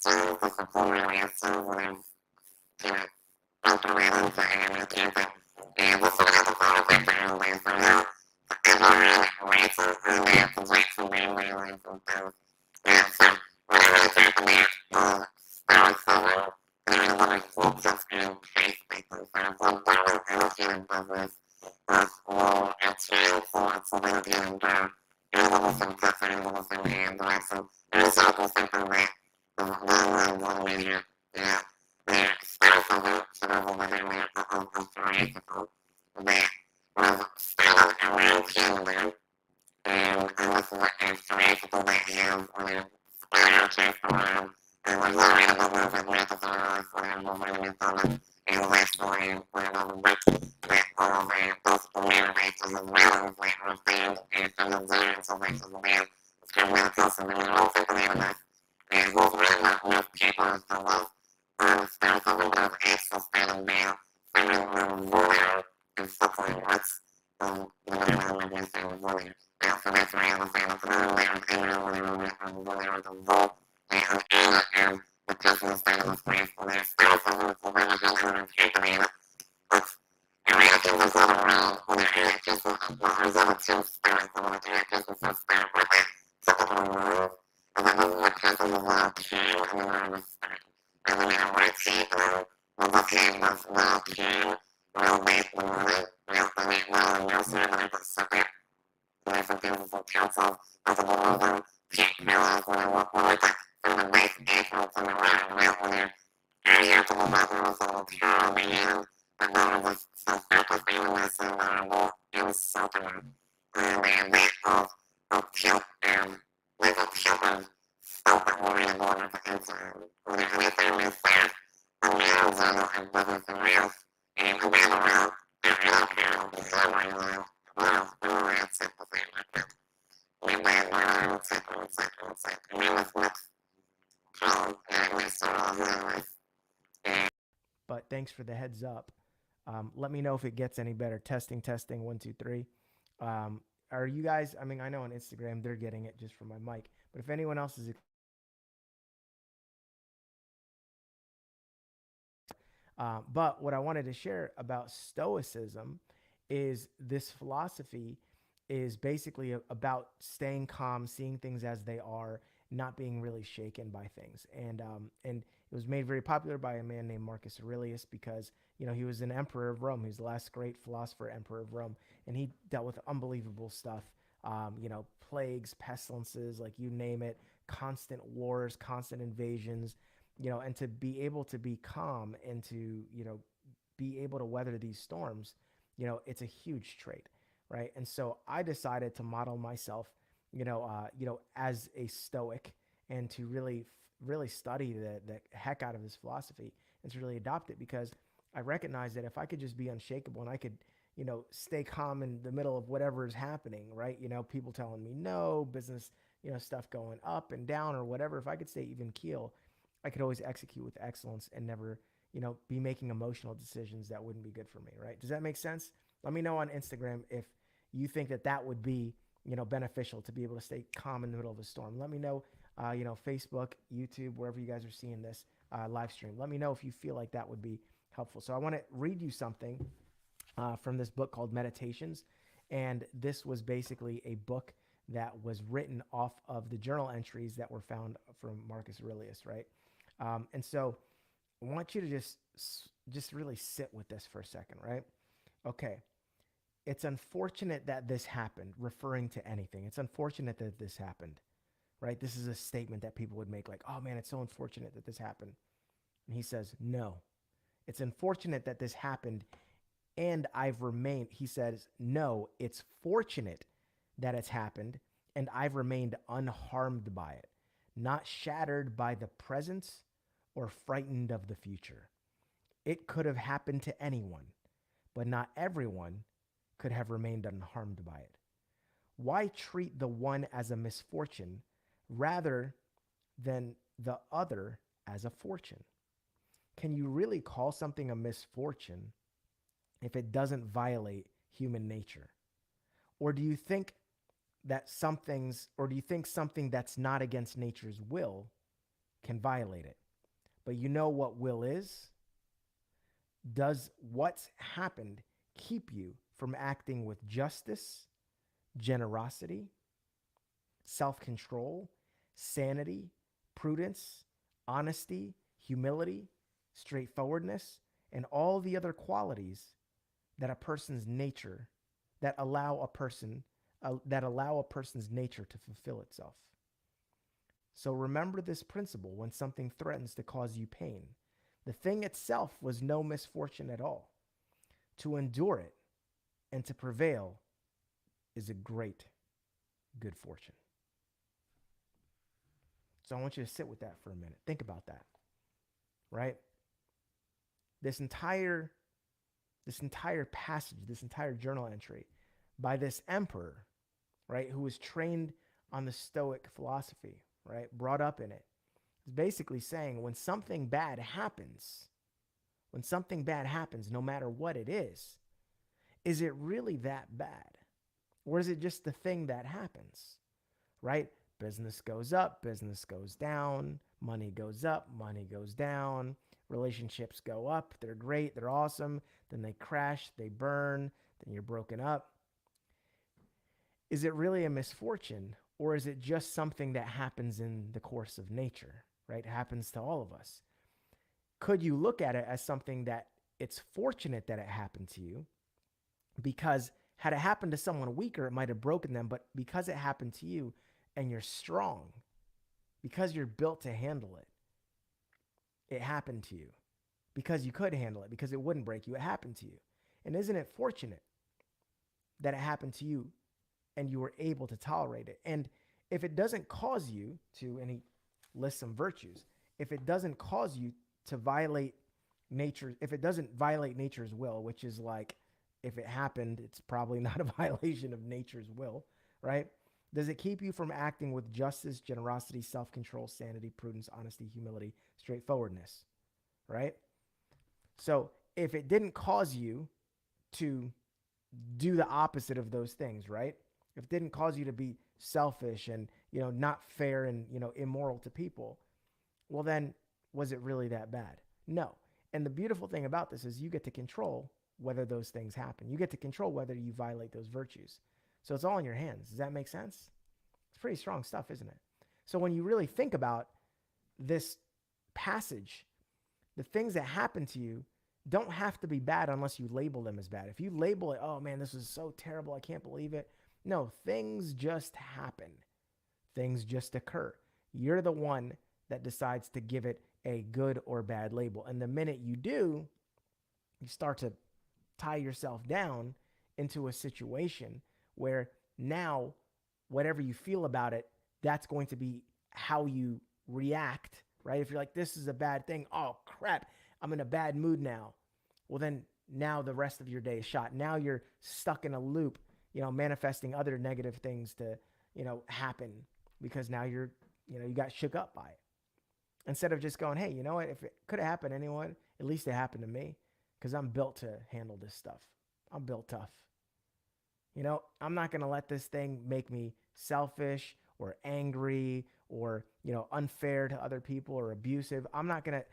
change, just a few more last changes that I've kind of broken that into my account. But this is what I decided to find out. So now, everyone watching on the Jackson Brown violence and things. So, what I'm going to talk about is Stoicism. And I'm going to give a few tips on prospecting. So, if you're doing any kind of business, if you are trying to achieve any kind of goal, I'm going to give you some tips, I'm going to give you some direction. I'm going to share with you something that is really, really matter. Now, Stoicism, for those of you who don't know, it is a philosophy that was started a long time ago. And this is a philosophy that has, spread across the world. If you read a bit more of Marcus Aurelius, who's one of my favorites, left for there's a book that is basically memorized as well as that were found from his journals as well. It's called Meditation, but I'm going to read something out of this. He's written about most popular studies on Stoicism, but it's actually started by someone named Zeno of Switzerland, which is the middle name of Mr. Zeno. So that's why I decided to name that with Zeno with a Z, an honor of the person who started this philosophy. Now, Stoicism, if you went ahead and talk about it, it's a lot of people say the word, other person, or the term stoic, other person says stoic. What that typically means is that this is a person who's very calm in the middle of a storm. No matter what's happening, they just have this very calm, laid-back demeanor, right? They're not very emotional, they don't get shook up. Sometimes it's in councils, they could be losing pet colors, we look at some of the best athletes in the world, right? I have to be making this a tall man, but they were just so focused on the mission, they were unshakable. And that is a type of, there's a type of stuff that we want to be able to enter. And I find myself imagining a business and wealth, and by the way, I love how behavioral now. Wow, I'm going to check this out like that. My bad, I'm check. And then this next call, my story is but thanks for the heads up. Let me know if it gets any better. Testing, testing, one, two, three. Are you guys, I mean, I know on Instagram they're getting it just from my mic, but if anyone else is, but what I wanted to share about Stoicism is this philosophy is basically about staying calm, seeing things as they are, not being really shaken by things. And it was made very popular by a man named Marcus Aurelius because he was an emperor of Rome. He was the last great philosopher, emperor of Rome, and he dealt with unbelievable stuff. Plagues, pestilences, like you name it, constant wars, constant invasions. And to be able to be calm and to be able to weather these storms, it's a huge trait, right? And so I decided to model myself, as a Stoic, and to really study the heck out of this philosophy and to really adopt it because I recognize that if I could just be unshakable and I could, stay calm in the middle of whatever is happening, right? People telling me no, business, stuff going up and down or whatever. If I could stay even keel, I could always execute with excellence and never, be making emotional decisions that wouldn't be good for me, right? Does that make sense? Let me know on Instagram if you think that would be, beneficial to be able to stay calm in the middle of a storm. Let me know, Facebook, YouTube, wherever you guys are seeing this live stream. Let me know if you feel like that would be helpful. So I want to read you something from this book called Meditations. And this was basically a book that was written off of the journal entries that were found from Marcus Aurelius, right? And so I want you to just really sit with this for a second, right? Okay. It's unfortunate that this happened, referring to anything. It's unfortunate that this happened, right? This is a statement that people would make like, oh man, it's so unfortunate that this happened. And he says, no, it's unfortunate that this happened and I've remained. He says, no, it's fortunate that it's happened and I've remained unharmed by it, not shattered by the presence or frightened of the future. It could have happened to anyone, but not everyone could have remained unharmed by it. Why treat the one as a misfortune rather than the other as a fortune? Can you really call something a misfortune if it doesn't violate human nature? Or do you think that something that's not against nature's will can violate it. But you know what will is? Does what's happened keep you from acting with justice, generosity, self control, sanity, prudence, honesty, humility, straightforwardness, and all the other qualities that a person's nature that allow a person's nature to fulfill itself. So remember this principle when something threatens to cause you pain. The thing itself was no misfortune at all. To endure it and to prevail is a great good fortune. So I want you to sit with that for a minute. Think about that, right? This entire passage, this entire journal entry by this emperor, right, who was trained on the Stoic philosophy, right, brought up in it, is basically saying when something bad happens, no matter what it is it really that bad? Or is it just the thing that happens, right? Business goes up, business goes down, money goes up, money goes down, relationships go up, they're great, they're awesome, then they crash, they burn, then you're broken up. Is it really a misfortune, or is it just something that happens in the course of nature, right? It happens to all of us. Could you look at it as something that it's fortunate that it happened to you, because had it happened to someone weaker, it might have broken them, but because it happened to you and you're strong, because you're built to handle it, it happened to you. Because you could handle it, because it wouldn't break you, it happened to you. And isn't it fortunate that it happened to you and you were able to tolerate it? And if it doesn't cause you to, and he lists some virtues, if it doesn't cause you to violate nature, if it doesn't violate nature's will, which is like, if it happened, it's probably not a violation of nature's will, right? Does it keep you from acting with justice, generosity, self control, sanity, prudence, honesty, humility, straightforwardness, right? So if it didn't cause you to do the opposite of those things, right? If it didn't cause you to be selfish and, not fair and, immoral to people, well, then was it really that bad? No. And the beautiful thing about this is you get to control whether those things happen. You get to control whether you violate those virtues. So it's all in your hands. Does that make sense? It's pretty strong stuff, isn't it? So when you really think about this passage, the things that happen to you don't have to be bad unless you label them as bad. If you label it, oh man, this is so terrible, I can't believe it. No, things just happen. Things just occur. You're the one that decides to give it a good or bad label. And the minute you do, you start to tie yourself down into a situation where now whatever you feel about it, that's going to be how you react, right? If you're like, this is a bad thing, oh crap, I'm in a bad mood now. Well, then now the rest of your day is shot. Now you're stuck in a loop, manifesting other negative things to, happen because now you got shook up by it. Instead of just going, hey, you know what? If it could have happened to anyone, at least it happened to me because I'm built to handle this stuff. I'm built tough. I'm not going to let this thing make me selfish or angry or, unfair to other people or abusive. I'm not going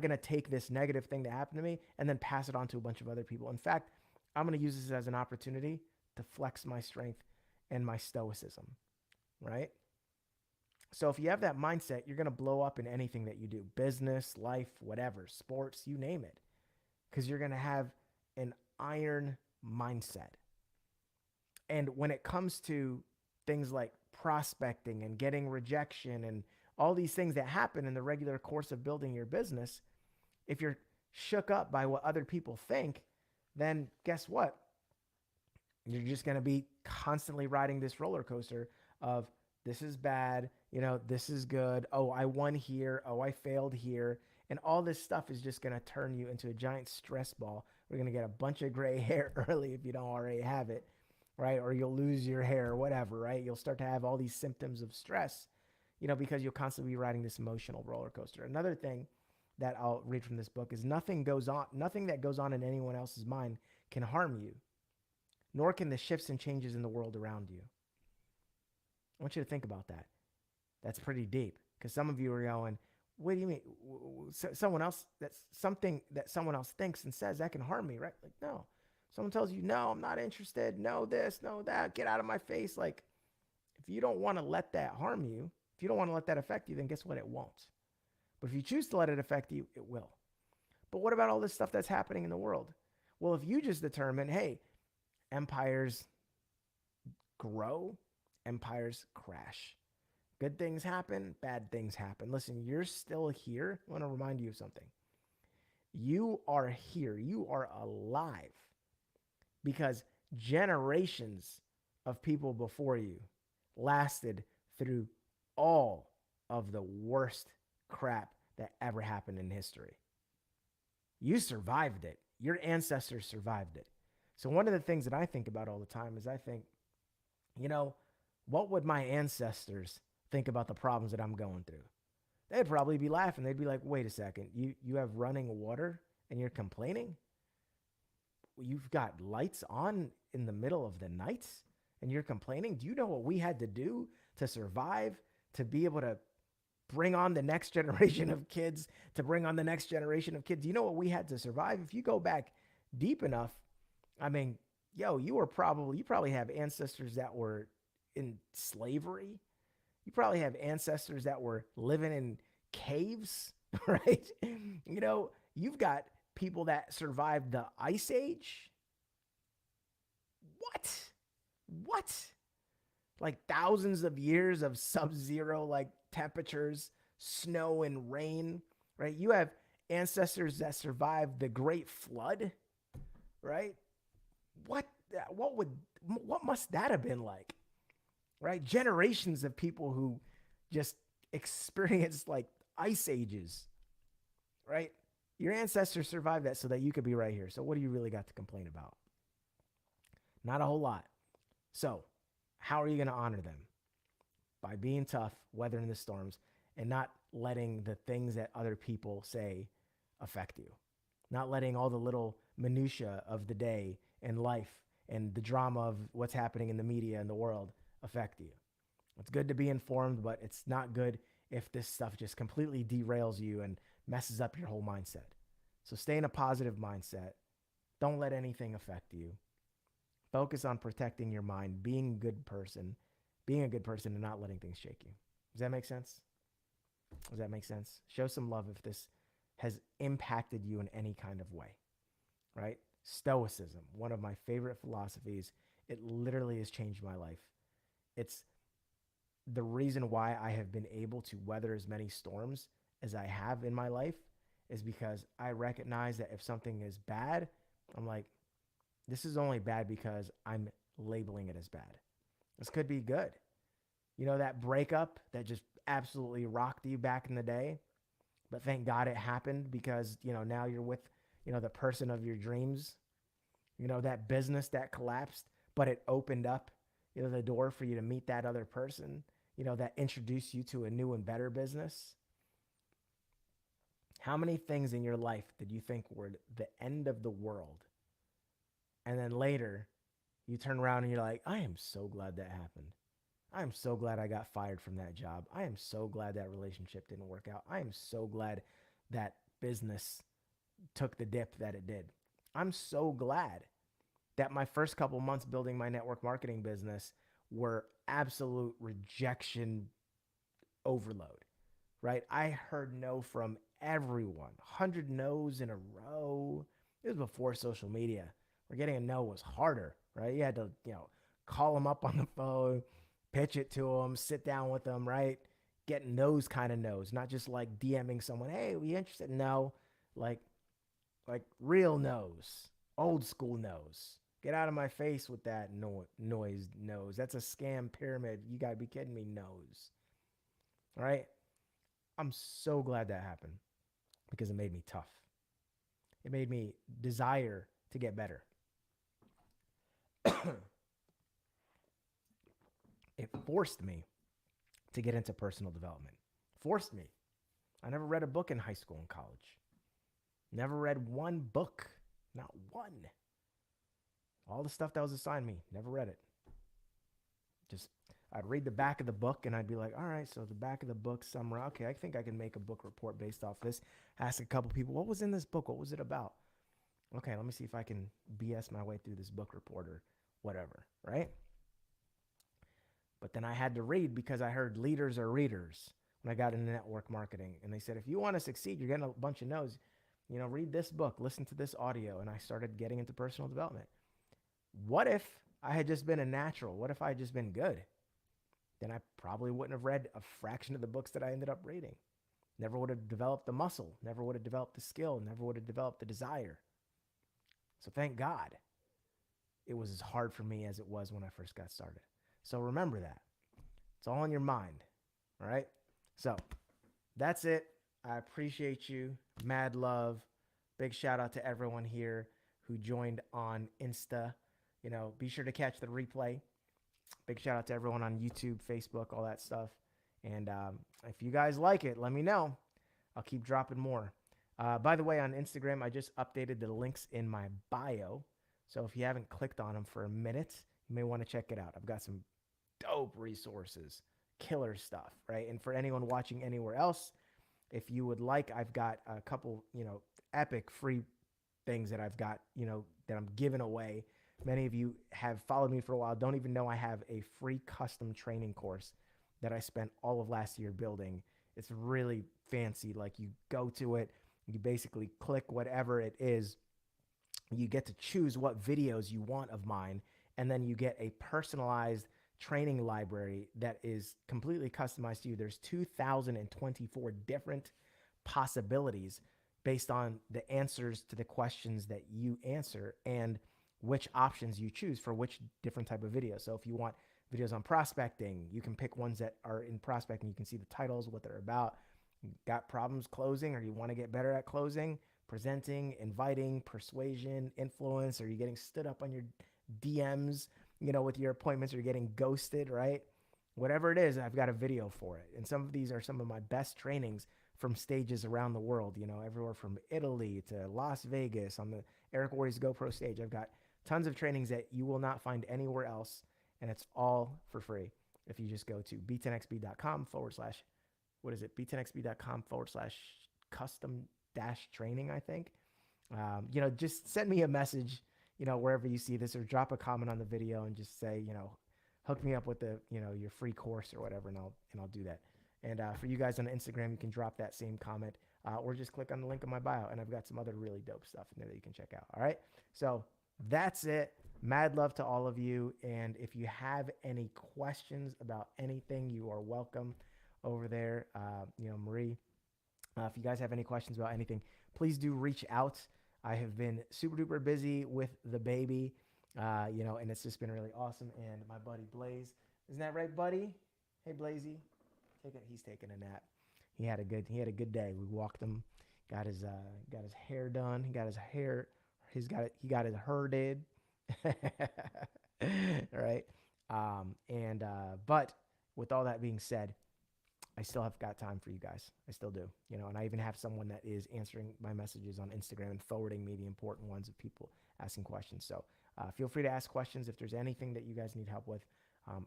to take this negative thing that happened to me and then pass it on to a bunch of other people. In fact, I'm going to use this as an opportunity to flex my strength and my stoicism, right? So if you have that mindset, you're going to blow up in anything that you do, business, life, whatever, sports, you name it, because you're going to have an iron mindset. And when it comes to things like prospecting and getting rejection and all these things that happen in the regular course of building your business, if you're shook up by what other people think, then guess what? You're just going to be constantly riding this roller coaster of this is bad, this is good. Oh, I won here. Oh, I failed here. And all this stuff is just going to turn you into a giant stress ball. We're going to get a bunch of gray hair early if you don't already have it, right? Or you'll lose your hair or whatever, right? You'll start to have all these symptoms of stress, because you'll constantly be riding this emotional roller coaster. Another thing that I'll read from this book is nothing that goes on in anyone else's mind can harm you, nor can the shifts and changes in the world around you. I want you to think about that. That's pretty deep because some of you are going, What do you mean? Someone else, that's something that someone else thinks and says that can harm me, right? Like, no. Someone tells you, no, I'm not interested. No, this, no, that. Get out of my face. Like, if you don't want to let that harm you, if you don't want to let that affect you, then guess what? It won't. But if you choose to let it affect you, it will. But what about all this stuff that's happening in the world? Well, if you just determine, hey, empires grow, empires crash. Good things happen, bad things happen. Listen, you're still here. I want to remind you of something. You are here. You are alive because generations of people before you lasted through all of the worst crap that ever happened in history. You survived it. Your ancestors survived it. So, one of the things that I think about all the time is I think, you know, what would my ancestors think about the problems that I'm going through? They'd probably be laughing. They'd be like, wait a second, you have running water and you're complaining? You've got lights on in the middle of the night and you're complaining? Do you know what we had to do to survive, to be able to bring on the next generation of kids, to bring on the next generation of kids? Do you know what we had to survive? If you go back deep enough, I mean, yo, you probably have ancestors that were in slavery. You probably have ancestors that were living in caves, right? You know, you've got people that survived the ice age. What? What? Like thousands of years of sub-zero like temperatures, snow and rain, right? You have ancestors that survived the Great Flood, right? What what would what must that have been like? Right? Generations of people who just experienced like ice ages, right? Your ancestors survived that so that you could be right here. So what do you really got to complain about? Not a whole lot. So, how are you going to honor them? By being tough, weathering the storms, and not letting the things that other people say affect you. Not letting all the little minutia of the day and life and the drama of what's happening in the media and the world affect you. It's good to be informed, but it's not good if this stuff just completely derails you and messes up your whole mindset. So stay in a positive mindset. Don't let anything affect you. Focus on protecting your mind, being a good person and not letting things shake you. Does that make sense? Does that make sense? Show some love if this has impacted you in any kind of way, right? Stoicism, one of my favorite philosophies. It literally has changed my life. It's the reason why I have been able to weather as many storms as I have in my life is because I recognize that if something is bad, I'm like, this is only bad because I'm labeling it as bad. This could be good. You know, that breakup that just absolutely rocked you back in the day, but thank God it happened because, you know, now you're with, you know, the person of your dreams. You know, that business that collapsed, but it opened up, you know, the door for you to meet that other person, you know, that introduced you to a new and better business. How many things in your life did you think were the end of the world? And then later, you turn around and you're like, I am so glad that happened. I am so glad I got fired from that job. I am so glad that relationship didn't work out. I am so glad that business took the dip that it did. I'm so glad that my first couple months building my network marketing business were absolute rejection overload, right? I heard no from everyone, 100 no's in a row. It was before social media. Where getting a no was harder, right? You had to, you know, call them up on the phone, pitch it to them, sit down with them, right? Getting those kind of no's, not just like DMing someone, hey, we interested? No, like real no's, old school no's. Get out of my face with that noise nose. That's a scam pyramid. You got to be kidding me, nose. All right? I'm so glad that happened because it made me tough. It made me desire to get better. It forced me to get into personal development. Forced me. I never read a book in high school and college. Never read one book. Not one. All the stuff that was assigned me, never read it. Just I'd read the back of the book and I'd be like, all right, so the back of the book summary. Okay, I think I can make a book report based off this. Ask a couple people, what was in this book? What was it about? Okay, let me see if I can BS my way through this book report or whatever, right? But then I had to read because I heard leaders are readers when I got into network marketing. And they said, if you want to succeed, you're getting a bunch of no's, read this book, listen to this audio. And I started getting into personal development. What if I had just been a natural? What if I had just been good? Then I probably wouldn't have read a fraction of the books that I ended up reading. Never would have developed the muscle, never would have developed the skill, never would have developed the desire. So thank God it was as hard for me as it was when I first got started. So remember that. It's all in your mind. All right. So that's it. I appreciate you. Mad love. Big shout out to everyone here who joined on Insta. Be sure to catch the replay. Big shout out to everyone on YouTube, Facebook, all that stuff. And if you guys like it, let me know. I'll keep dropping more. By the way, on Instagram, I just updated the links in my bio. So if you haven't clicked on them for a minute, you may want to check it out. I've got some dope resources, killer stuff, right? And for anyone watching anywhere else, if you would like, I've got a couple, epic free things that I've got, that I'm giving away. Many of you have followed me for a while, don't even know I have a free custom training course that I spent all of last year building. It's really fancy. Like, you go to it, you basically click whatever it is, you get to choose what videos you want of mine, and then you get a personalized training library that is completely customized to you. There's 2,024 different possibilities based on the answers to the questions that you answer and which options you choose for which different type of video. So if you want videos on prospecting, you can pick ones that are in prospecting. You can see the titles, what they're about. You got problems closing, or you want to get better at closing, presenting, inviting, persuasion, influence, or you getting stood up on your DMs, with your appointments, or you're getting ghosted, right? Whatever it is, I've got a video for it. And some of these are some of my best trainings from stages around the world, everywhere from Italy to Las Vegas on the Eric Worre's GoPro stage. I've got tons of trainings that you will not find anywhere else, and it's all for free. If you just go to b10xb.com / what is it? b10xb.com / custom dash training, I think. Just send me a message, wherever you see this, or drop a comment on the video and just say, hook me up with the, your free course or whatever, and I'll do that. And for you guys on Instagram, you can drop that same comment, or just click on the link in my bio, and I've got some other really dope stuff in there that you can check out. All right. So that's it. Mad love to all of you. And if you have any questions about anything, you are welcome over there. Marie, if you guys have any questions about anything, please do reach out. I have been super duper busy with the baby, and it's just been really awesome. And my buddy Blaze, isn't that right, buddy? Hey, Blazy, he's taking a nap. He had a good day. We walked him, got his hair done. He got his hair, he got his hair did. Right. But with all that being said, I still have got time for you guys. I still do, and I even have someone that is answering my messages on Instagram and forwarding me the important ones of people asking questions. So feel free to ask questions if there's anything that you guys need help with.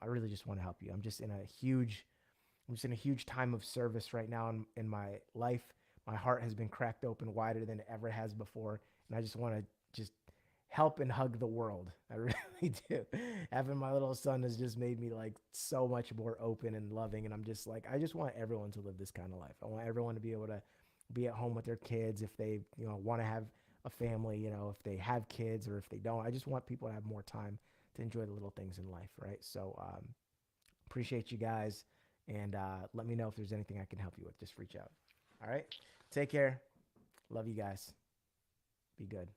I really just want to help you. I'm just in a huge time of service right now in my life. My heart has been cracked open wider than it ever has before. And I just want to just help and hug the world. I really do. Having my little son has just made me like so much more open and loving. And I'm just like, I just want everyone to live this kind of life. I want everyone to be able to be at home with their kids if they, want to have a family, if they have kids or if they don't. I just want people to have more time to enjoy the little things in life, right? So appreciate you guys. And let me know if there's anything I can help you with. Just reach out. All right. Take care. Love you guys. Be good.